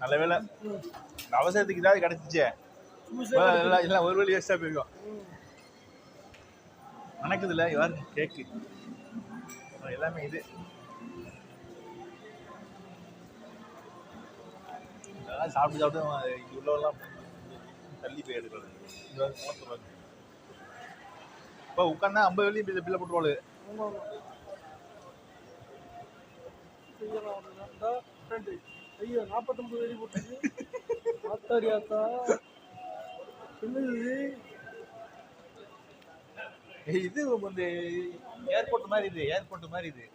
நல்ல வேலை அவசரத்துக்கு ஏதாவது கிடைச்சிச்சே எல்லாம் ஒரு வழி வேஸ்டா போயிருக்கோம். நடக்குதுல்ல யாரு கேக்கு எல்லாமே இது சாப்பிட்டு சாப்பிட்டு இங்க உள்ளவெல்லாம் தள்ளி போய் எடுக்கிறது. இப்போ உட்காந்தா 50 வெள்ளி பில்ல போட்டுருவாளு. ஐயோ 49 வெள்ளி போட்டு ஆத்தாரியாத்தா என்னது இது வந்து ஏர்போர்ட் மாதிரி இது.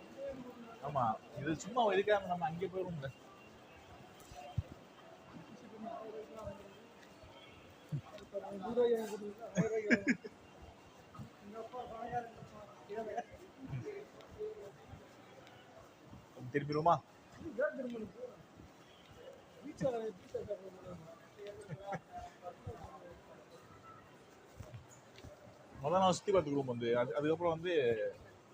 ஆமா இது சும்மா இருக்காம நம்ம அங்கே போயிருவோம்ல. திரும்பிடுமா முதல் நாள் சுற்றி பார்த்துக்குவோம் வந்து அதுக்கப்புறம் வந்து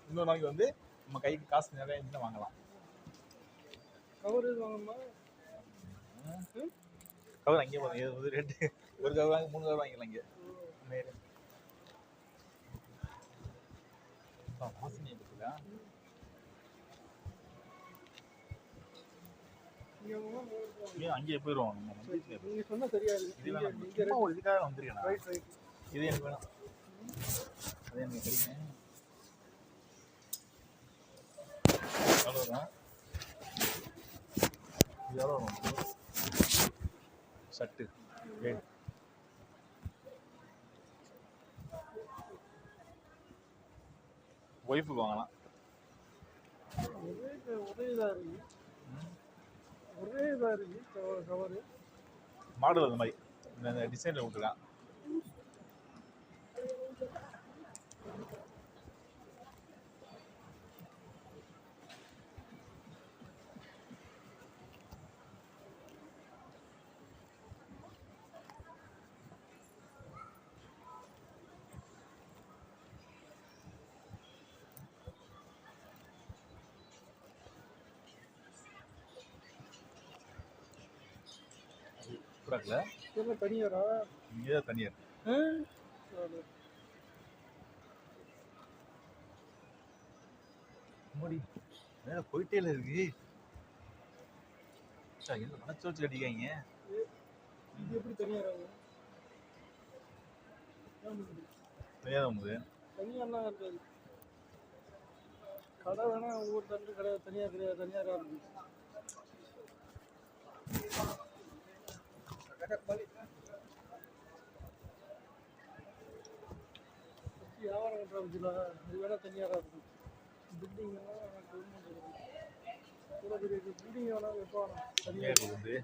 இன்னொரு நாளைக்கு வந்து நம்ம கைக்கு காசு நிறைய இருந்துச்சுன்னா வாங்கலாம். கவர் வாங்கணுமா? கவர் அங்கேயே போதும். ரேட்டு ஒரு கவர் வாங்கி 3 கவர் வாங்கிக்கலாம் இங்கே. வாசனையை பற்றியா அங்கேயே போயிடுவோம். நீங்க சொன்னா தெரியாது. ஒரு இதுக்காக வந்திருக்கேன். இது எனக்கு வேணும். அதே எனக்கு கிடைக்கும். எவ்வளோதான் இது எவ்வளோ வரும் ஷர்ட்டு ஒய்ஃபுக்கு வாங்கலாம். ஒரே இதாக இருக்கு கவரு மாடல் அந்த மாதிரி இந்த டிசைனில் விட்டுருக்கான். தனியாரா இங்கே தனியார் மூடி மேலே போயிட்டே இருக்கு. என்ன மனச்சு வச்சு கட்டிக்காங்க. இது எப்படி தனியாராங்க? தனியார்லாம் இருக்காது. கடை வேணா ஒவ்வொரு தண்டு கடை தனியார் கிடையாது. தனியாரா இருக்கு. வியாபாரம் பண்ணுறா இது வேணா தனியாரா இருக்கும். பில்டிங் பில்டிங் வேணா எப்போ தனியாக இருக்குது.